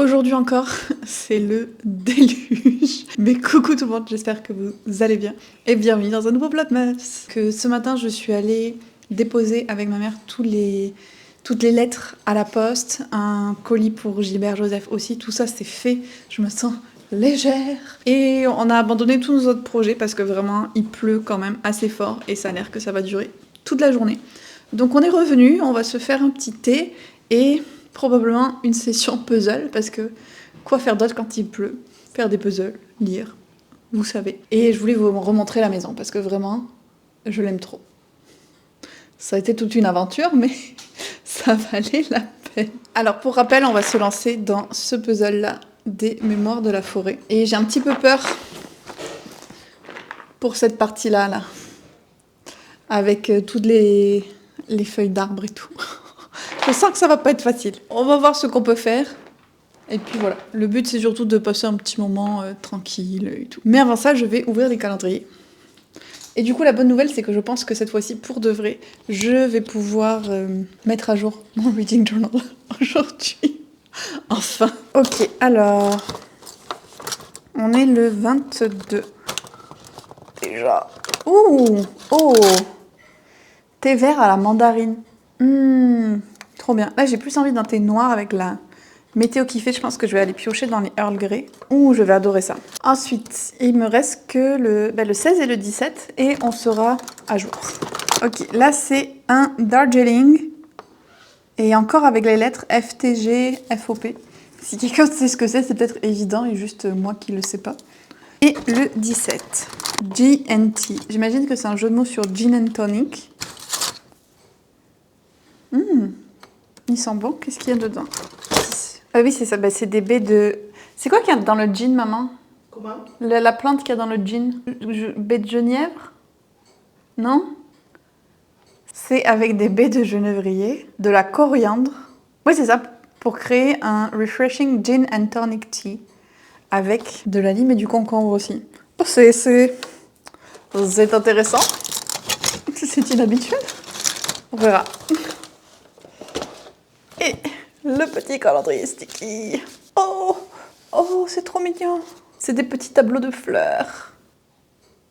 Aujourd'hui encore, c'est le déluge. Mais coucou tout le monde, j'espère que vous allez bien. Et bienvenue dans un nouveau Vlogmas. Que ce matin, je suis allée déposer avec ma mère toutes les lettres à la poste. Un colis pour Gilbert Joseph aussi. Tout ça, c'est fait. Je me sens légère. Et on a abandonné tous nos autres projets parce que vraiment, il pleut quand même assez fort. Et ça a l'air que ça va durer toute la journée. Donc on est revenu, on va se faire un petit thé et probablement une session puzzle parce que quoi faire d'autre quand il pleut? Faire des puzzles, lire, vous savez. Et je voulais vous remontrer la maison parce que vraiment, je l'aime trop. Ça a été toute une aventure, mais ça valait la peine. Alors pour rappel, on va se lancer dans ce puzzle-là des mémoires de la forêt. Et j'ai un petit peu peur pour cette partie-là, là, avec toutes les feuilles d'arbres et tout. Je sens que ça va pas être facile. On va voir ce qu'on peut faire. Et puis voilà. Le but, c'est surtout de passer un petit moment tranquille et tout. Mais avant ça, je vais ouvrir les calendriers. Et du coup, la bonne nouvelle, c'est que je pense que cette fois-ci, pour de vrai, je vais pouvoir mettre à jour mon reading journal aujourd'hui. Enfin. Ok, alors... On est le 22. Déjà. Ouh! Oh! Thé vert à la mandarine. Trop bien. Là, j'ai plus envie d'un thé noir avec la météo qui fait. Je pense que je vais aller piocher dans les Earl Grey. Ouh, je vais adorer ça. Ensuite, il me reste que le 16 et le 17 et on sera à jour. Ok, là, c'est un Darjeeling. Et encore avec les lettres FTG, FOP. Si quelqu'un sait ce que c'est peut-être évident et juste moi qui le sais pas. Et le 17. G&T. J'imagine que c'est un jeu de mots sur Gin and Tonic. Il sent bon. Qu'est-ce qu'il y a dedans? Ah oui, c'est ça. Bah, c'est des baies de... C'est quoi qu'il y a dans le gin, maman? Comment? La plante qu'il y a dans le gin. Baies de genièvre? Non? C'est avec des baies de genévrier, de la coriandre. Oui, c'est ça. Pour créer un refreshing gin and tonic tea. Avec de la lime et du concombre aussi. Oh, c'est intéressant. C'est inhabituel. On verra. Et le petit calendrier sticky. Oh, oh, c'est trop mignon. C'est des petits tableaux de fleurs.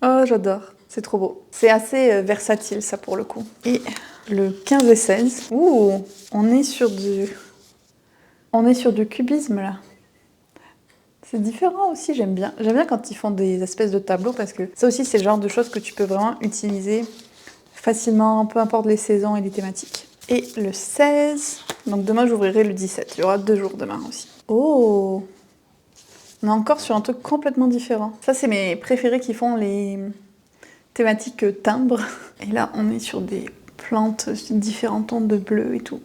Oh, j'adore. C'est trop beau. C'est assez versatile, ça, pour le coup. Et le 15 et 16. Ouh, on est sur du cubisme, là. C'est différent aussi, j'aime bien. J'aime bien quand ils font des espèces de tableaux parce que ça aussi, c'est le genre de choses que tu peux vraiment utiliser facilement, peu importe les saisons et les thématiques. Et le 16, donc demain j'ouvrirai le 17. Il y aura 2 jours demain aussi. Oh! On est encore sur un truc complètement différent. Ça, c'est mes préférés qui font les thématiques timbres. Et là, on est sur des plantes, différents tons de bleu et tout.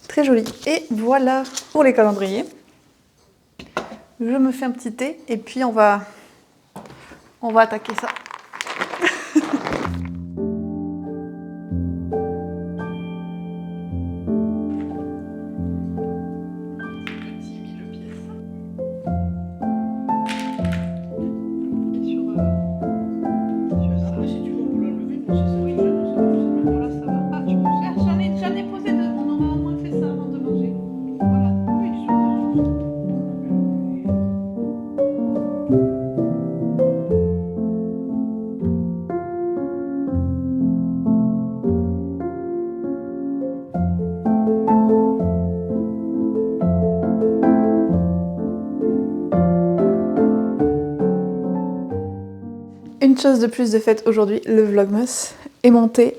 Très joli. Et voilà pour les calendriers. Je me fais un petit thé et puis on va attaquer ça. J'en ai posé deux, on aura au moins fait ça avant de manger. Voilà. Une chose de plus de faite aujourd'hui, le vlogmas est monté.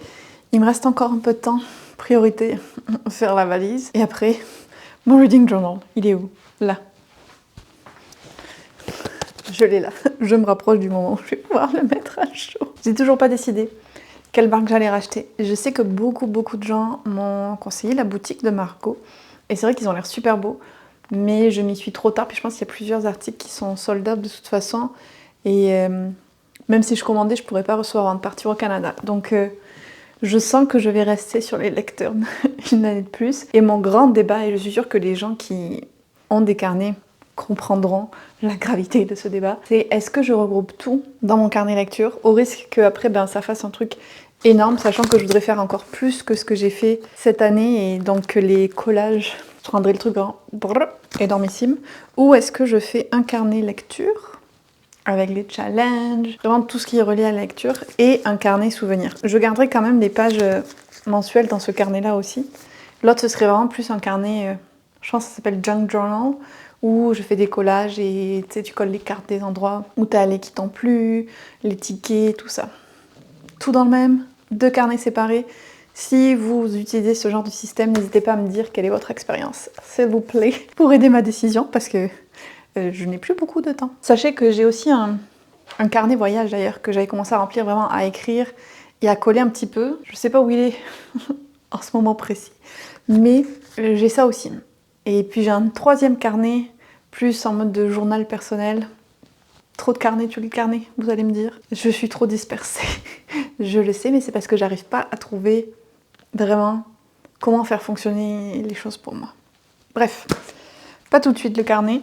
Il me reste encore un peu de temps. Priorité, faire la valise. Et après, mon reading journal. Il est où? Là. Je l'ai là. Je me rapproche du moment où je vais pouvoir le mettre à chaud. J'ai toujours pas décidé quelle marque j'allais racheter. Je sais que beaucoup de gens m'ont conseillé la boutique de Margot. Et c'est vrai qu'ils ont l'air super beaux. Mais je m'y suis trop tard. Puis je pense qu'il y a plusieurs articles qui sont sold out de toute façon. Et... même si je commandais, je ne pourrais pas recevoir avant de partir au Canada. Donc, je sens que je vais rester sur les lecteurs une année de plus. Et mon grand débat, et je suis sûre que les gens qui ont des carnets comprendront la gravité de ce débat, c'est est-ce que je regroupe tout dans mon carnet lecture, au risque qu'après, ça fasse un truc énorme, sachant que je voudrais faire encore plus que ce que j'ai fait cette année. Et donc, les collages Je rendrai le truc en énormissime. Ou est-ce que je fais un carnet lecture avec les challenges, vraiment tout ce qui est relié à la lecture, et un carnet souvenir. Je garderai quand même des pages mensuelles dans ce carnet-là aussi. L'autre, ce serait vraiment plus un carnet, je pense que ça s'appelle Junk Journal, où je fais des collages et tu colles les cartes des endroits où t'es allé qui t'ont plu, les tickets, tout ça. Tout dans le même, 2 carnets séparés. Si vous utilisez ce genre de système, n'hésitez pas à me dire quelle est votre expérience, s'il vous plaît, pour aider ma décision, parce que je n'ai plus beaucoup de temps. Sachez que j'ai aussi un carnet voyage d'ailleurs, que j'avais commencé à remplir vraiment, à écrire et à coller un petit peu. Je sais pas où il est en ce moment précis, mais j'ai ça aussi. Et puis j'ai un 3e carnet, plus en mode de journal personnel. Trop de carnets, tu lis le carnet, vous allez me dire. Je suis trop dispersée, je le sais, mais c'est parce que j'arrive pas à trouver vraiment comment faire fonctionner les choses pour moi. Bref, pas tout de suite le carnet.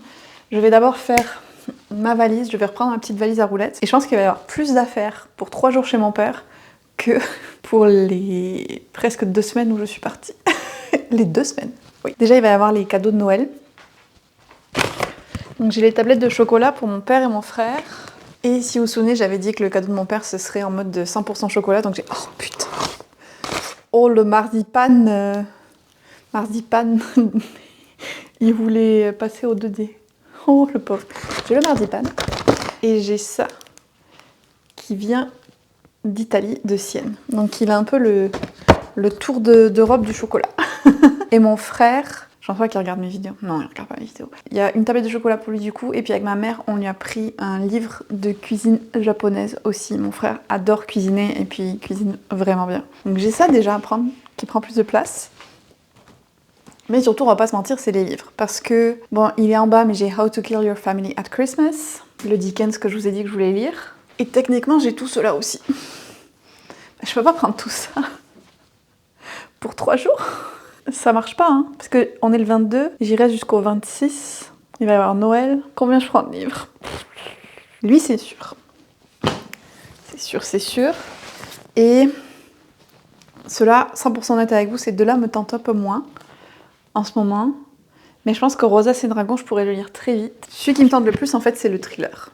Je vais d'abord faire ma valise, je vais reprendre ma petite valise à roulettes. Et je pense qu'il va y avoir plus d'affaires pour 3 jours chez mon père que pour les presque 2 semaines où je suis partie. Les 2 semaines, oui. Déjà, il va y avoir les cadeaux de Noël. Donc j'ai les tablettes de chocolat pour mon père et mon frère. Et si vous vous souvenez, j'avais dit que le cadeau de mon père, ce serait en mode de 100% chocolat. Donc j'ai... Oh putain. Oh, le marzipan. Marzipan. Il voulait passer au 2D. Oh, le pauvre. J'ai le marzipan. Et j'ai ça qui vient d'Italie, de Sienne. Donc il a un peu le tour d'Europe du chocolat. Et mon frère, j'en vois qu'il regarde mes vidéos. Non, il regarde pas mes vidéos. Il y a une tablette de chocolat pour lui du coup. Et puis avec ma mère, on lui a pris un livre de cuisine japonaise aussi. Mon frère adore cuisiner et puis il cuisine vraiment bien. Donc j'ai ça déjà à prendre, qui prend plus de place. Mais surtout, on va pas se mentir, c'est les livres. Parce que, bon, il est en bas, mais j'ai How to Kill Your Family at Christmas, le Dickens que je vous ai dit que je voulais lire. Et techniquement, j'ai tout cela aussi. Je peux pas prendre tout ça pour 3 jours. Ça marche pas, hein. Parce qu'on est le 22, j'y reste jusqu'au 26. Il va y avoir Noël. Combien je prends de livres? Lui, c'est sûr. C'est sûr, c'est sûr. Et cela, 100% honnête avec vous, ces deux-là me tentent un peu moins en ce moment. Mais je pense que Rosas et Dragons, je pourrais le lire très vite. Celui qui me tente le plus, en fait, c'est le thriller.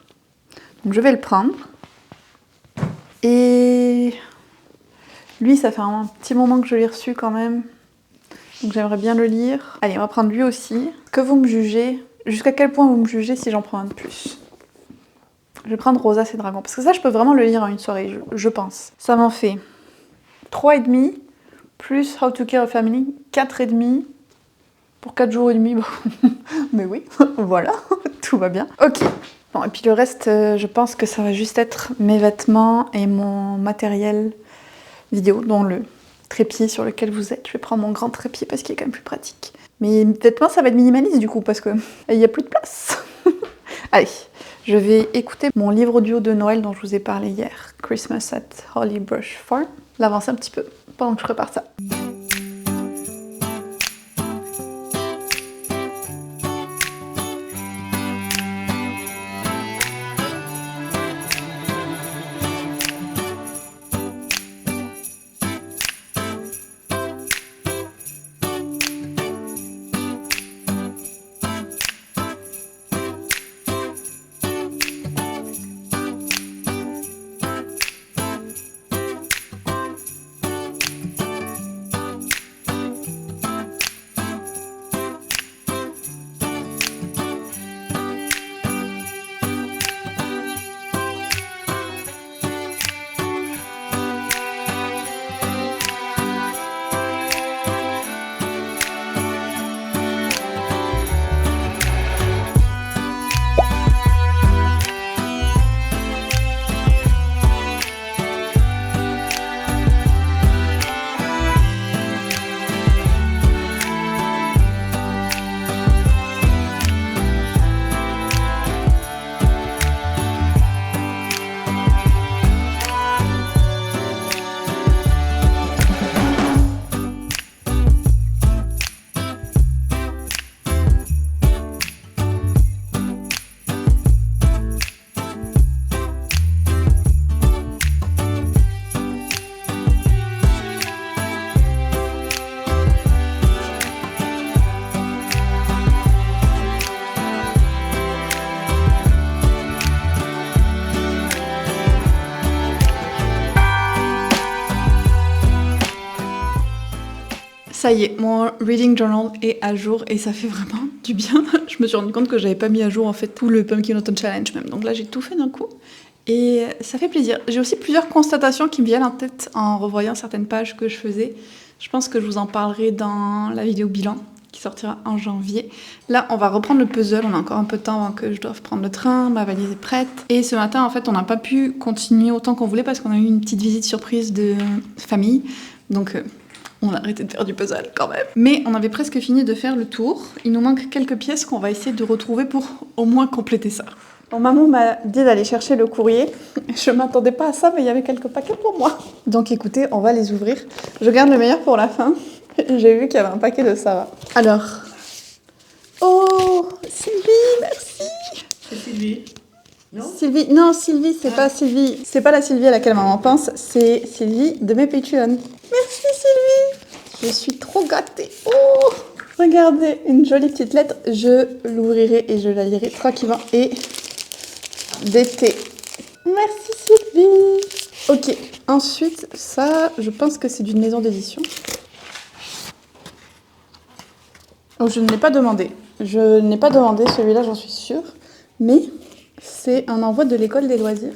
Donc je vais le prendre. Et lui, ça fait un petit moment que je l'ai reçu quand même. Donc j'aimerais bien le lire. Allez, on va prendre lui aussi. Que vous me jugez? Jusqu'à quel point vous me jugez si j'en prends un de plus? Je vais prendre Rosas et Dragons. Parce que ça, je peux vraiment le lire en une soirée, je pense. Ça m'en fait 3,5 plus How to Kill a Family, 4,5 pour 4 jours et demi. Mais oui, voilà, tout va bien. Ok. Bon, et puis le reste, je pense que ça va juste être mes vêtements et mon matériel vidéo, dont le trépied sur lequel vous êtes. Je vais prendre mon grand trépied parce qu'il est quand même plus pratique. Mais vêtements, ça va être minimaliste du coup, parce que il n'y a plus de place. Allez, je vais écouter mon livre audio de Noël dont je vous ai parlé hier, Christmas at Hollybrush Farm. L'avancer un petit peu pendant que je prépare ça. Ça y est, mon reading journal est à jour et ça fait vraiment du bien. Je me suis rendu compte que j'avais pas mis à jour en fait tout le Pumpkin Autumn Challenge même. Donc là j'ai tout fait d'un coup et ça fait plaisir. J'ai aussi plusieurs constatations qui me viennent en tête en revoyant certaines pages que je faisais. Je pense que je vous en parlerai dans la vidéo bilan qui sortira en janvier. Là, on va reprendre le puzzle. On a encore un peu de temps avant que je doive prendre le train. Ma valise est prête. Et ce matin, en fait, on n'a pas pu continuer autant qu'on voulait parce qu'on a eu une petite visite surprise de famille. Donc, on a arrêté de faire du puzzle quand même. Mais on avait presque fini de faire le tour. Il nous manque quelques pièces qu'on va essayer de retrouver pour au moins compléter ça. Bon, maman m'a dit d'aller chercher le courrier. Je m'attendais pas à ça, mais il y avait quelques paquets pour moi. Donc écoutez, on va les ouvrir. Je garde le meilleur pour la fin. J'ai vu qu'il y avait un paquet de Sarah. Alors... Oh, Sylvie, merci. C'est Sylvie. Non, Sylvie, non, Sylvie, c'est pas Sylvie. C'est pas la Sylvie à laquelle maman pense, c'est Sylvie de mes Patreons. Merci Sylvie. Je suis trop gâtée. Oh, regardez, une jolie petite lettre. Je l'ouvrirai et je la lirai tranquillement. Et d'été. Merci Sylvie. Ok, ensuite, ça, je pense que c'est d'une maison d'édition. Oh, je ne l'ai pas demandé. Je n'ai pas demandé celui-là, j'en suis sûre. Mais c'est un envoi de l'école des loisirs.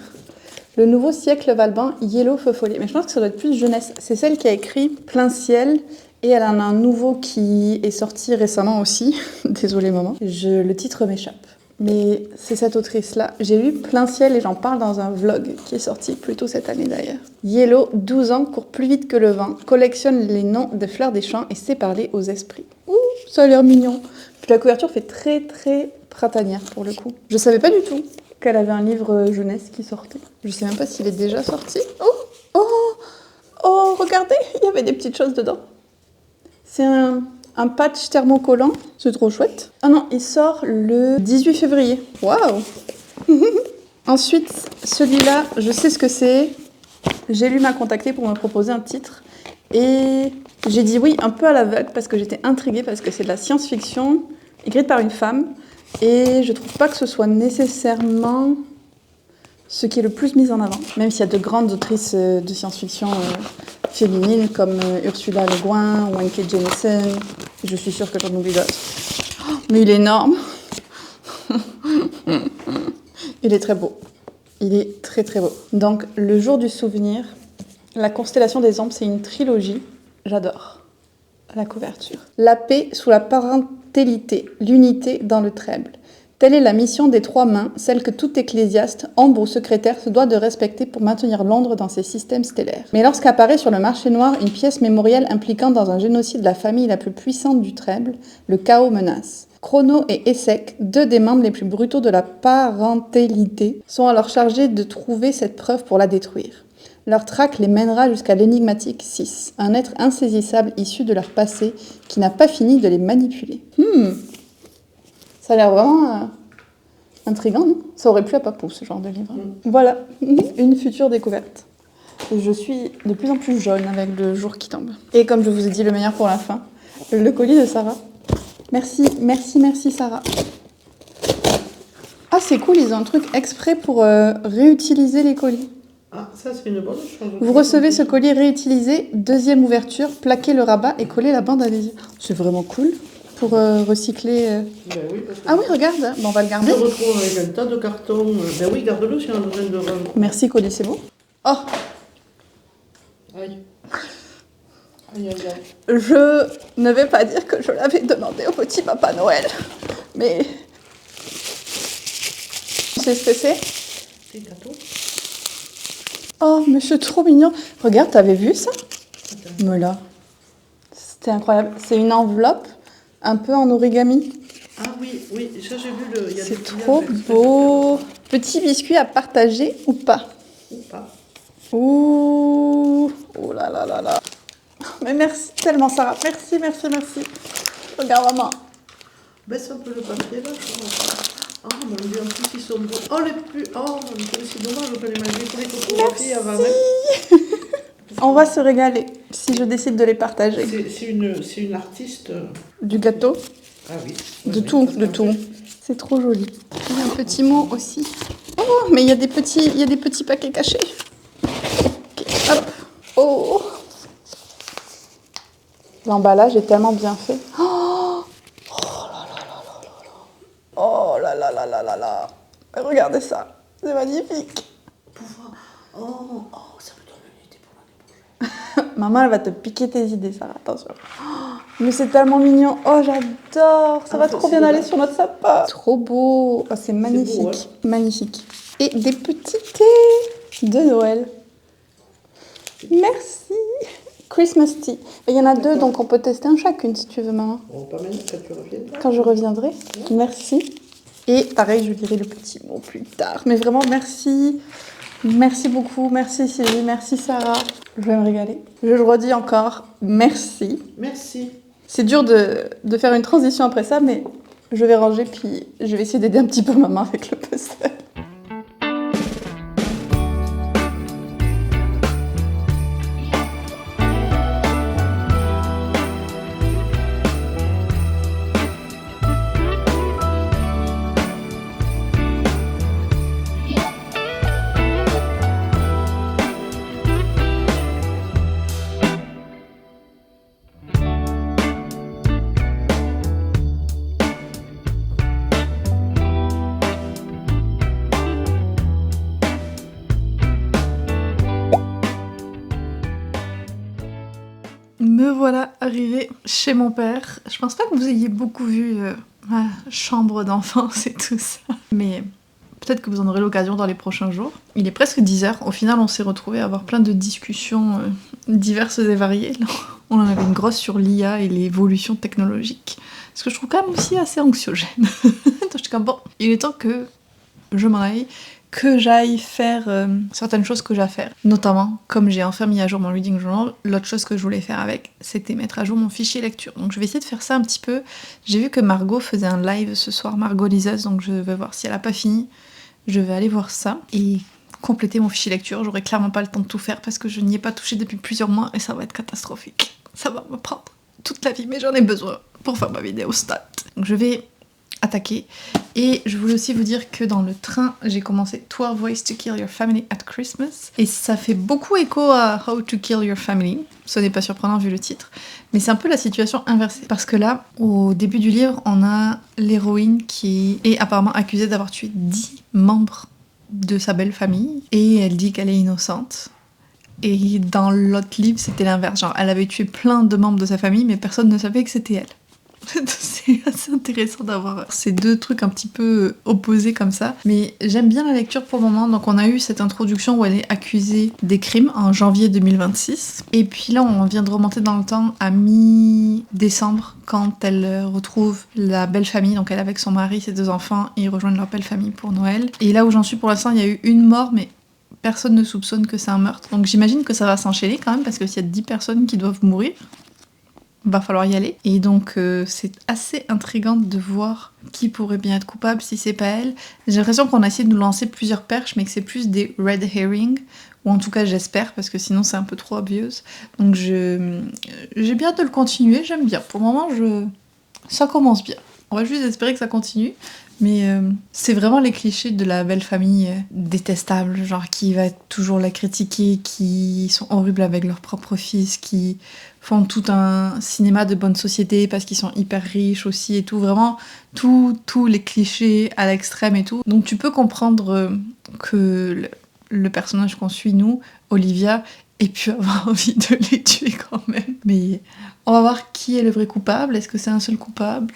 Le nouveau siècle Valban, Yellow Feu Follet. Mais je pense que ça doit être plus jeunesse. C'est celle qui a écrit Plein Ciel. Et elle en a un nouveau qui est sorti récemment aussi. Désolée maman. Le titre m'échappe. Mais c'est cette autrice-là. J'ai lu Plein Ciel et j'en parle dans un vlog qui est sorti plus tôt cette année d'ailleurs. Yellow, 12 ans, court plus vite que le vent, collectionne les noms de fleurs des champs et sait parler aux esprits. Ouh, ça a l'air mignon. Puis la couverture fait très très printanière pour le coup. Je savais pas du tout qu'elle avait un livre jeunesse qui sortait. Je sais même pas s'il est déjà sorti. Oh, regardez, il y avait des petites choses dedans. C'est un patch thermocollant, c'est trop chouette. Ah non, il sort le 18 février. Waouh. Ensuite, celui-là, je sais ce que c'est. J'ai lu m'a contacté pour me proposer un titre. Et j'ai dit oui un peu à l'aveugle parce que j'étais intriguée parce que c'est de la science-fiction écrite par une femme. Et je trouve pas que ce soit nécessairement ce qui est le plus mis en avant. Même s'il y a de grandes autrices de science-fiction féminines comme Ursula Le Guin ou N.K. Jemisin. Je suis sûre que j'en oublie d'autres. Oh, mais il est énorme. Il est très beau. Il est très très beau. Donc, Le jour du souvenir, La constellation des ombres, c'est une trilogie. J'adore la couverture. La paix sous la parentalité, l'unité dans le trèble. Telle est la mission des trois mains, celle que tout ecclésiaste, ombre ou secrétaire, se doit de respecter pour maintenir Londres dans ses systèmes stellaires. Mais lorsqu'apparaît sur le marché noir une pièce mémorielle impliquant dans un génocide la famille la plus puissante du trèble, le chaos menace. Chrono et Essek, deux des membres les plus brutaux de la parentalité, sont alors chargés de trouver cette preuve pour la détruire. Leur traque les mènera jusqu'à l'énigmatique 6, un être insaisissable issu de leur passé qui n'a pas fini de les manipuler. Ça a l'air vraiment intriguant, non? Ça aurait plu à Papou, ce genre de livre. Voilà, une future découverte. Je suis de plus en plus jaune avec le jour qui tombe. Et comme je vous ai dit, le meilleur pour la fin, le colis de Sarah. Merci, merci, merci Sarah. Ah, c'est cool, ils ont un truc exprès pour réutiliser les colis. Ah, ça c'est une bonne chose. Vous recevez ce colis réutilisé, deuxième ouverture, plaquez le rabat et collez la bande adhésive. C'est vraiment cool pour recycler. Ben oui, parce que Ah oui, regarde, bon, on va le je garder. me retrouve avec un tas de cartons. Ben oui, garde-le si on a besoin de rendre. Merci colis, c'est beau. Oh, Aïe. Aïe, aïe, aïe. je ne vais pas dire que je l'avais demandé au petit Papa Noël, mais... Tu sais ce que c'est? C'est gâteau. Oh, mais c'est trop mignon. Regarde, t'avais vu ça? Attends. Me là. C'était incroyable. C'est une enveloppe un peu en origami. Ah oui, oui, ça j'ai vu le. Il y a des C'est petits trop avec ça. beau. Petit biscuit à partager ou pas? Ou pas. Ouh. Oh là là là là. Mais merci tellement Sarah. Merci, merci, merci. Regarde maman. Baisse un peu le papier là. Oh mon dieu, en plus ils sont beaux. Oh les plus. Oh mon dieu, c'est dommage, on peut les manger tous les photographies avant même. On va se régaler si je décide de les partager. C'est une artiste. Du gâteau, Ah oui. de Oui, tout, parce de qu'en tout. fait, C'est trop joli. Il y a un petit mot aussi. Oh, mais il y a des petits paquets cachés. Ok, hop. Oh. L'emballage est tellement bien fait. Oh là là là là là là. Regardez ça, c'est magnifique. Oh, ça me donne une idée pour l'année prochaine. Maman, elle va te piquer tes idées, Sarah, attention. Mais c'est tellement mignon. Oh, j'adore. Ça va trop bien aller sur notre sapin. Trop beau. Oh, c'est magnifique. Beau, magnifique. Et des petits thés de Noël. Merci. Christmas tea. Il y en a deux, donc on peut tester un chacune si tu veux, maman. On va pas maintenant quand tu reviens. Quand je reviendrai. Merci. Et pareil, je dirai le petit mot plus tard. Mais vraiment, merci. Merci beaucoup. Merci Sylvie. Merci Sarah. Je vais me régaler. Je le redis encore. Merci. Merci. C'est dur de faire une transition après ça, mais je vais ranger, puis je vais essayer d'aider un petit peu maman avec le puzzle. Me voilà arrivée chez mon père. Je pense pas que vous ayez beaucoup vu ma chambre d'enfance et tout ça. Mais peut-être que vous en aurez l'occasion dans les prochains jours. Il est presque 10h. Au final, on s'est retrouvés à avoir plein de discussions diverses et variées. On en avait une grosse sur l'IA et l'évolution technologique. Ce que je trouve quand même aussi assez anxiogène. Donc je suis comme, bon, il est temps que je m'en aille. Que j'aille faire certaines choses que j'ai à faire. Notamment, comme j'ai enfin mis à jour mon reading journal, l'autre chose que je voulais faire avec, c'était mettre à jour mon fichier lecture. Donc je vais essayer de faire ça un petit peu. J'ai vu que Margot faisait un live ce soir, Margot liseuse, donc je vais voir si elle a pas fini. Je vais aller voir ça et compléter mon fichier lecture. J'aurai clairement pas le temps de tout faire parce que je n'y ai pas touché depuis plusieurs mois et ça va être catastrophique. Ça va me prendre toute la vie, mais j'en ai besoin pour faire ma vidéo stat. Donc je vais attaquer. Et je voulais aussi vous dire que dans le train, j'ai commencé 12 Ways to Kill Your Family at Christmas. Et ça fait beaucoup écho à How to Kill Your Family. Ce n'est pas surprenant vu le titre. Mais c'est un peu la situation inversée. Parce que là, au début du livre, on a l'héroïne qui est apparemment accusée d'avoir tué 10 membres de sa belle famille. Et elle dit qu'elle est innocente. Et dans l'autre livre, c'était l'inverse. Genre, elle avait tué plein de membres de sa famille, mais personne ne savait que c'était elle. C'est assez intéressant d'avoir ces deux trucs un petit peu opposés comme ça. Mais j'aime bien la lecture pour le moment. Donc on a eu cette introduction où elle est accusée des crimes en janvier 2026. Et puis là, on vient de remonter dans le temps à mi-décembre quand elle retrouve la belle famille. Donc elle est avec son mari, ses 2 enfants, et ils rejoignent leur belle famille pour Noël. Et là où j'en suis pour l'instant, il y a eu une mort, mais personne ne soupçonne que c'est un meurtre. Donc j'imagine que ça va s'enchaîner quand même parce que s'il y a 10 personnes qui doivent mourir, va falloir y aller. Et donc c'est assez intriguant de voir qui pourrait bien être coupable si c'est pas elle. J'ai l'impression qu'on a essayé de nous lancer plusieurs perches, mais que c'est plus des red herring, ou en tout cas j'espère, parce que sinon c'est un peu trop obvious. Donc j'ai bien hâte de le continuer, j'aime bien. Pour le moment, ça commence bien. On va juste espérer que ça continue. Mais c'est vraiment les clichés de la belle famille détestable, genre qui va toujours la critiquer, qui sont horribles avec leur propre fils, qui font tout un cinéma de bonne société parce qu'ils sont hyper riches aussi et tout, vraiment tous les clichés à l'extrême et tout. Donc tu peux comprendre que le personnage qu'on suit, nous, Olivia, ait pu avoir envie de les tuer quand même. Mais on va voir qui est le vrai coupable, est-ce que c'est un seul coupable ?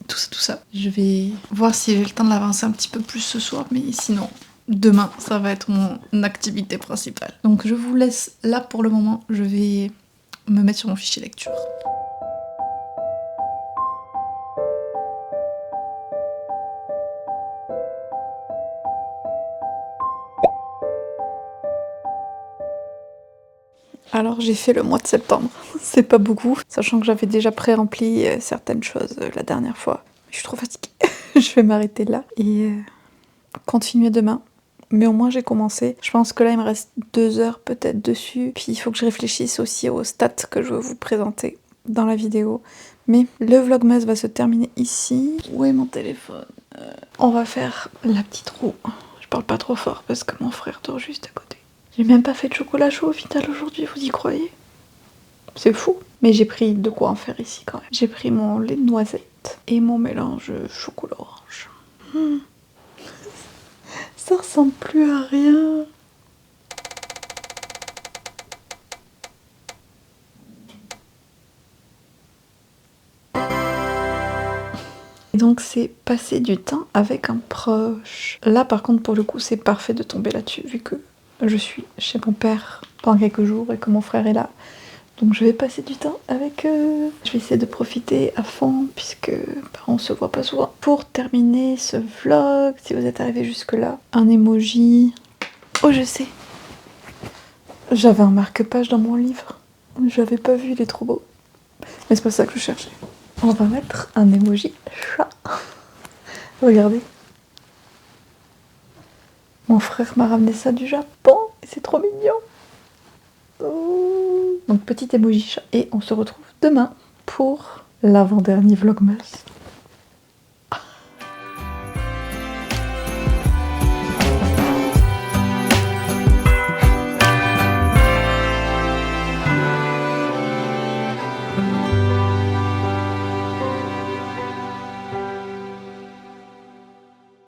Tout ça. Je vais voir si j'ai le temps de l'avancer un petit peu plus ce soir, mais sinon, demain, ça va être mon activité principale. Donc je vous laisse là pour le moment, je vais me mettre sur mon fichier lecture. Alors j'ai fait le mois de septembre, c'est pas beaucoup, sachant que j'avais déjà pré-rempli certaines choses la dernière fois. Je suis trop fatiguée, je vais m'arrêter là et continuer demain. Mais au moins j'ai commencé. Je pense que là il me reste 2 heures peut-être dessus. Puis il faut que je réfléchisse aussi aux stats que je veux vous présenter dans la vidéo. Mais le vlogmas va se terminer ici. Où est mon téléphone ? On va faire la petite roue. Je parle pas trop fort parce que mon frère dort juste à côté. J'ai même pas fait de chocolat chaud au final aujourd'hui, vous y croyez ? C'est fou. Mais j'ai pris de quoi en faire ici quand même. J'ai pris mon lait de noisette et mon mélange chocolat orange. Ça ressemble plus à rien. Et donc c'est passer du temps avec un proche. Là par contre pour le coup c'est parfait de tomber là-dessus vu que je suis chez mon père pendant quelques jours et que mon frère est là. Donc je vais passer du temps avec eux. Je vais essayer de profiter à fond puisque on se voit pas souvent. Pour terminer ce vlog, si vous êtes arrivé jusque là, un emoji. Oh je sais. J'avais un marque-page dans mon livre. J'avais pas vu, il est trop beau. Mais c'est pas ça que je cherchais. On va mettre un emoji chat. Regardez. Mon frère m'a ramené ça du Japon et c'est trop mignon. Oh. Donc petit emoji chat et on se retrouve demain pour l'avant-dernier vlogmas.